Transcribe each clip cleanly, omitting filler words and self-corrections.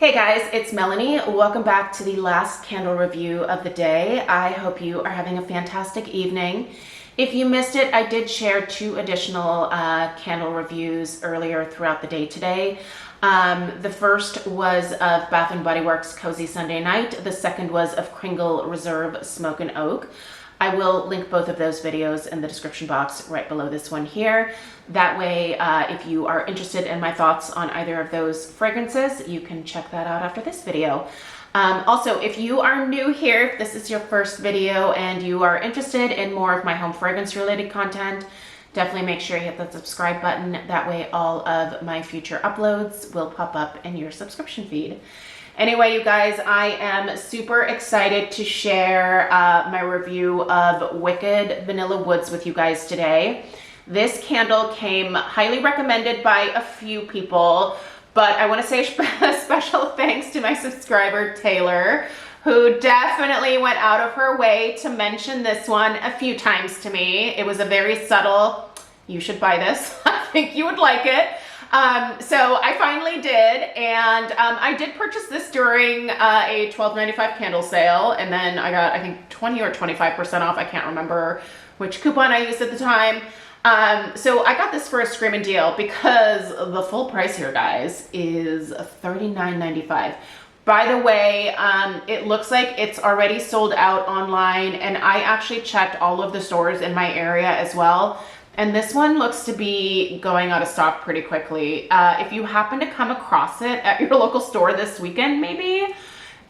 Hey guys, it's Melanie. Welcome back to the last candle review of the day. I hope you are having a fantastic evening. If you missed it, I did share two additional candle reviews earlier throughout the day today. The first was of Bath & Body Works Cozy Sunday Night. The second was of Kringle Reserve Smoke and Oak. I will link both of those videos in the description box right below this one here. That way, if you are interested in my thoughts on either of those fragrances, you can check that out after this video. Also, if you are new here, if this is your first video and you are interested in more of my home fragrance related content, definitely make sure you hit the subscribe button. That way all of my future uploads will pop up in your subscription feed. Anyway, you guys, I am super excited to share my review of Wicked Vanilla Woods with you guys today. This candle came highly recommended by a few people, but I want to say a special thanks to my subscriber, Taylor, who definitely went out of her way to mention this one a few times to me. It was a very subtle, you should buy this. I think you would like it. So I finally did, and I did purchase this during a $12.95 candle sale, and then I got, I think, 20 or 25% off. I can't remember which coupon I used at the time. So I got this for a screaming deal because the full price here, guys, is $39.95. By the way, it looks like it's already sold out online, and I actually checked all of the stores in my area as well. And this one looks to be going out of stock pretty quickly. If you happen to come across it at your local store this weekend, maybe,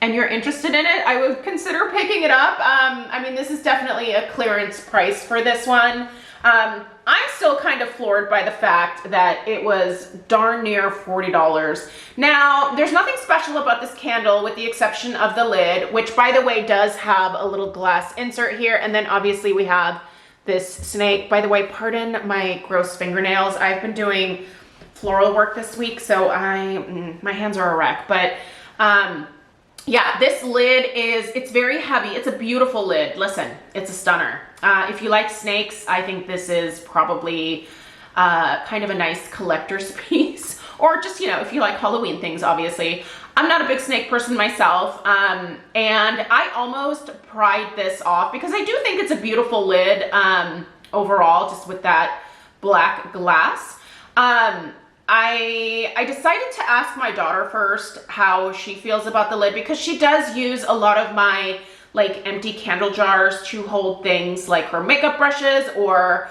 and you're interested in it, I would consider picking it up. I mean, this is definitely a clearance price for this one. I'm still kind of floored by the fact that it was darn near $40. Now, there's nothing special about this candle with the exception of the lid, which, by the way, does have a little glass insert here. And then obviously we have this snake. By the way, pardon my gross fingernails. I've been doing floral work this week, so my hands are a wreck. But yeah, this lid it's very heavy. It's a beautiful lid. Listen, it's a stunner. If you like snakes, I think this is probably kind of a nice collector's piece. Or just, you know, if you like Halloween things, obviously. I'm not a big snake person myself, and I almost pried this off because I do think it's a beautiful lid overall, just with that black glass. I decided to ask my daughter first how she feels about the lid, because she does use a lot of my like empty candle jars to hold things like her makeup brushes or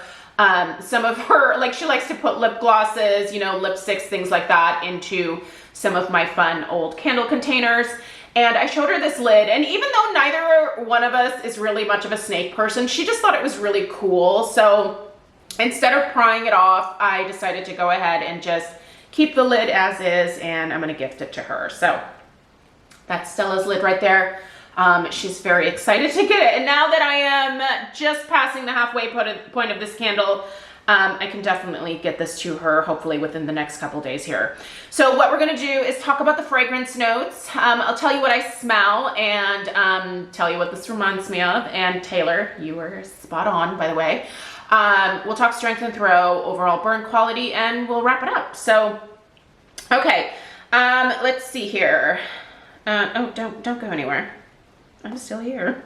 some of her, like, she likes to put lip glosses, you know, lipsticks, things like that into some of my fun old candle containers. And I showed her this lid, and even though neither one of us is really much of a snake person, she just thought it was really cool. So instead of prying it off, I decided to go ahead and just keep the lid as is, and I'm gonna gift it to her. So that's Stella's lid right there. She's very excited to get it. And now that I am just passing the halfway point of this candle, I can definitely get this to her, hopefully within the next couple days here. So what we're gonna do is talk about the fragrance notes. I'll tell you what I smell and tell you what this reminds me of. And Taylor, you were spot on, by the way. We'll talk strength and throw, overall burn quality, and we'll wrap it up. So, okay, let's see here. Oh, don't go anywhere. I'm still here.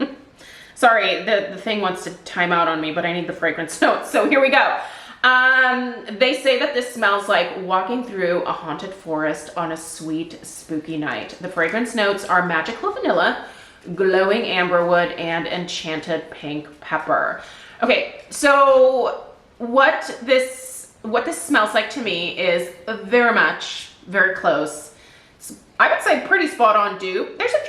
Sorry, the thing wants to time out on me, but I need the fragrance notes, so here we go. They say that this smells like walking through a haunted forest on a sweet, spooky night. The fragrance notes are magical vanilla, glowing amberwood, and enchanted pink pepper. Okay, so what this smells like to me is very close. I would say pretty spot on dupe. There's a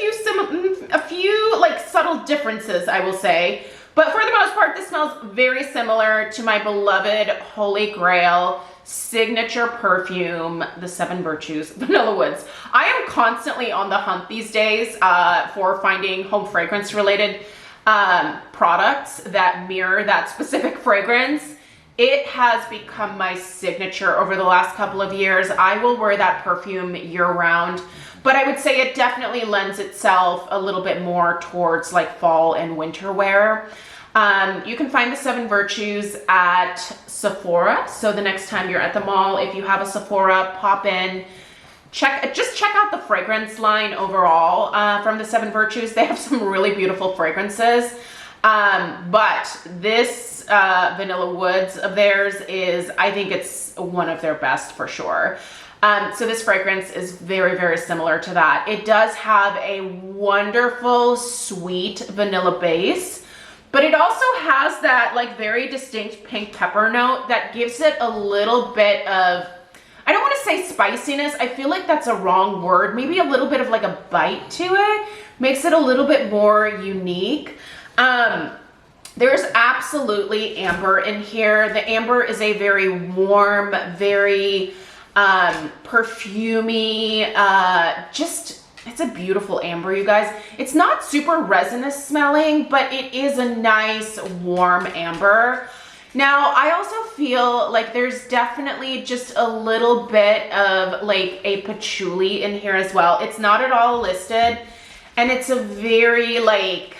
few like subtle differences, I will say, but for the most part, this smells very similar to my beloved Holy Grail signature perfume, the Seven Virtues Vanilla Woods. I am constantly on the hunt these days for finding home fragrance related products that mirror that specific fragrance. It has become my signature over the last couple of years. I will wear that perfume year round, but I would say it definitely lends itself a little bit more towards like fall and winter wear. You can find the Seven Virtues at Sephora. So the next time you're at the mall, if you have a Sephora, pop in, just check out the fragrance line overall from the Seven Virtues. They have some really beautiful fragrances. But this Vanilla Woods of theirs is, I think it's one of their best for sure. So this fragrance is very, very similar to that. It does have a wonderful sweet vanilla base, but it also has that like very distinct pink pepper note that gives it a little bit of, I don't want to say spiciness. I feel like that's a wrong word. Maybe a little bit of like a bite to it. Makes it a little bit more unique. There's absolutely amber in here. The amber is a very warm, very perfumey, it's a beautiful amber, you guys. It's not super resinous smelling, but it is a nice warm amber. Now, I also feel like there's definitely just a little bit of like a patchouli in here as well. It's not at all listed, and it's a very like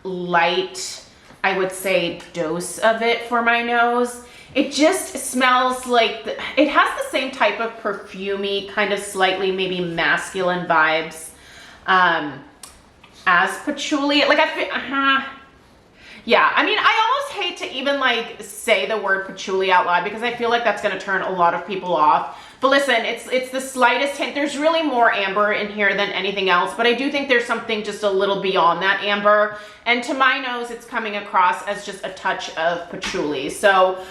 light, I would say, dose of it for my nose. It just smells like, it has the same type of perfumey, kind of slightly maybe masculine vibes as patchouli. Like I feel, yeah, I mean, I almost hate to even like say the word patchouli out loud because I feel like that's going to turn a lot of people off. But listen, it's the slightest hint. There's really more amber in here than anything else, but I do think there's something just a little beyond that amber. And to my nose, it's coming across as just a touch of patchouli. So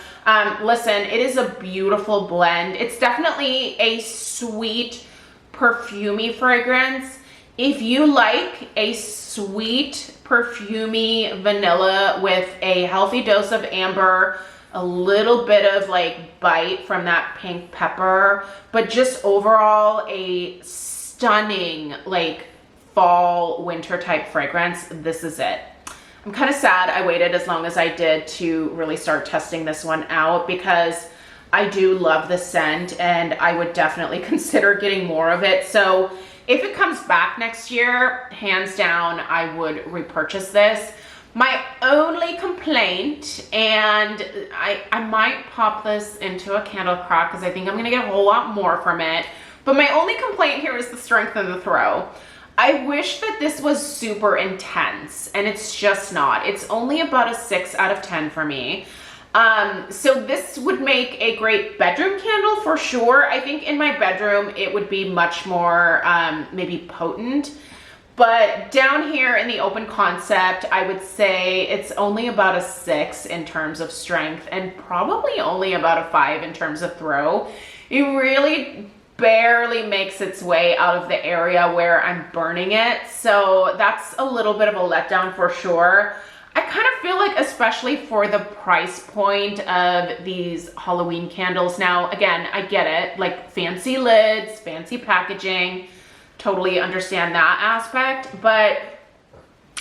listen, it is a beautiful blend. It's definitely a sweet, perfumey fragrance. If you like a sweet, perfumey vanilla with a healthy dose of amber, a little bit of like bite from that pink pepper, but just overall a stunning like fall winter type fragrance, this is it. I'm kind of sad I waited as long as I did to really start testing this one out because I do love the scent and I would definitely consider getting more of it. So if it comes back next year, hands down, I would repurchase this. My only complaint, and I might pop this into a candle crock because I think I'm gonna get a whole lot more from it, but my only complaint here is the strength of the throw. I wish that this was super intense, and it's just not. It's only about a 6 out of 10 for me. So this would make a great bedroom candle for sure. I think in my bedroom, it would be much more maybe potent. But down here in the open concept, I would say it's only about a 6 in terms of strength and probably only about a 5 in terms of throw. It really barely makes its way out of the area where I'm burning it. So that's a little bit of a letdown for sure. I kind of feel like, especially for the price point of these Halloween candles. Now, again, I get it, like fancy lids, fancy packaging, totally understand that aspect, but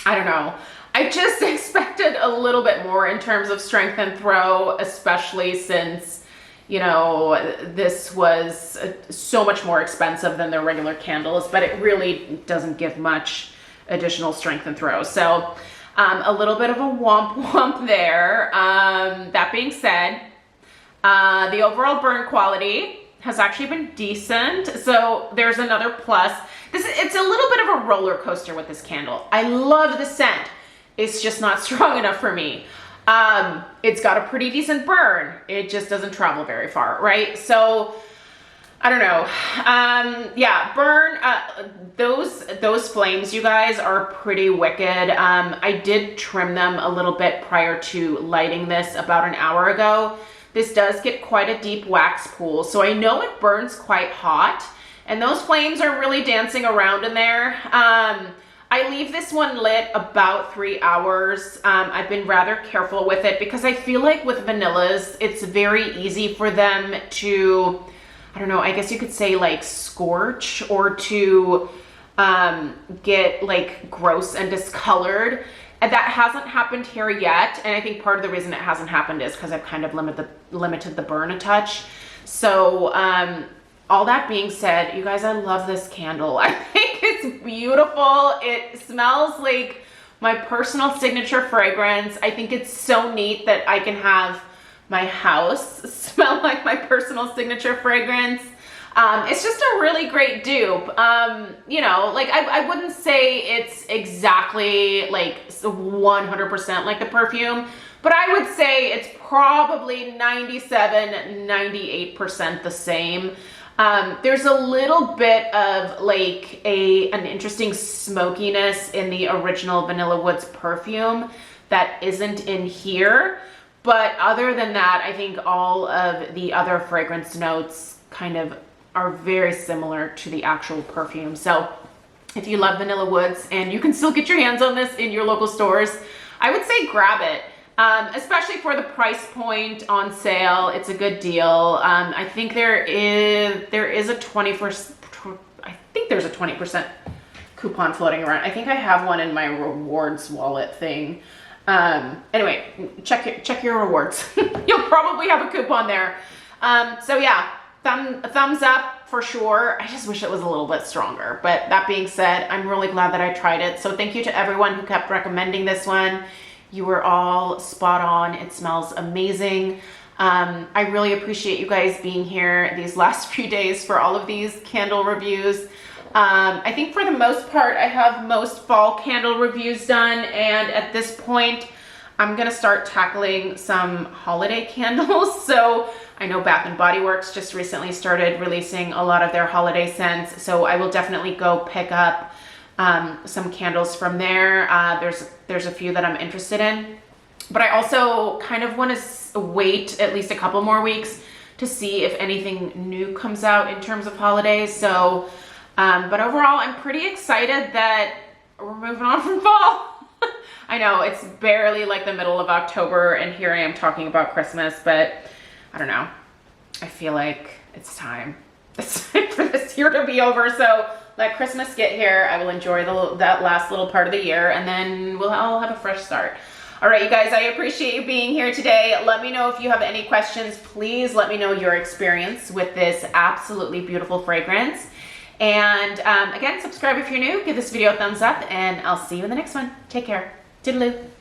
I don't know. I just expected a little bit more in terms of strength and throw, especially since, you know, this was so much more expensive than their regular candles, but it really doesn't give much additional strength and throw. So a little bit of a womp womp there. That being said, the overall burn quality has actually been decent. So there's another plus. It's a little bit of a roller coaster with this candle. I love the scent. It's just not strong enough for me. It's got a pretty decent burn. It just doesn't travel very far, right? So I don't know. Yeah, burn, those flames, you guys, are pretty wicked. I did trim them a little bit prior to lighting this about an hour ago. This does get quite a deep wax pool, so I know it burns quite hot, and those flames are really dancing around in there. I leave this one lit about 3 hours. I've been rather careful with it because I feel like with vanillas, it's very easy for them to, I don't know, I guess you could say like scorch or to get like gross and discolored. And that hasn't happened here yet. And I think part of the reason it hasn't happened is because I've kind of limited the burn a touch. So all that being said, you guys, I love this candle. I think it's beautiful. It smells like my personal signature fragrance. I think it's so neat that I can have my house smell like my personal signature fragrance. It's just a really great dupe. You know, like I wouldn't say it's exactly like 100% like the perfume, but I would say it's probably 97, 98% the same. There's a little bit of like an interesting smokiness in the original Vanilla Woods perfume that isn't in here. But other than that, I think all of the other fragrance notes kind of are very similar to the actual perfume. So if you love Vanilla Woods and you can still get your hands on this in your local stores, I would say grab it. Especially for the price point on sale, it's a good deal. I think there is a 20%, I think there's a 20% coupon floating around. I think I have one in my rewards wallet thing. Anyway, check your rewards. You'll probably have a coupon there. So yeah, thumbs up for sure. I just wish it was a little bit stronger. But that being said, I'm really glad that I tried it. So thank you to everyone who kept recommending this one. You were all spot on. It smells amazing. I really appreciate you guys being here these last few days for all of these candle reviews. I think for the most part, I have most fall candle reviews done. And at this point, I'm gonna start tackling some holiday candles. So I know Bath & Body Works just recently started releasing a lot of their holiday scents. So I will definitely go pick up some candles from there. There's a few that I'm interested in, but I also kind of want to wait at least a couple more weeks to see if anything new comes out in terms of holidays. So, but overall, I'm pretty excited that we're moving on from fall. I know it's barely like the middle of October and here I am talking about Christmas, but I don't know. I feel like it's time. It's time for this year to be over. So let Christmas get here. I will enjoy that last little part of the year and then we'll all have a fresh start. All right, you guys, I appreciate you being here today. Let me know if you have any questions. Please let me know your experience with this absolutely beautiful fragrance. And again, subscribe if you're new. Give this video a thumbs up and I'll see you in the next one. Take care. Toodaloo.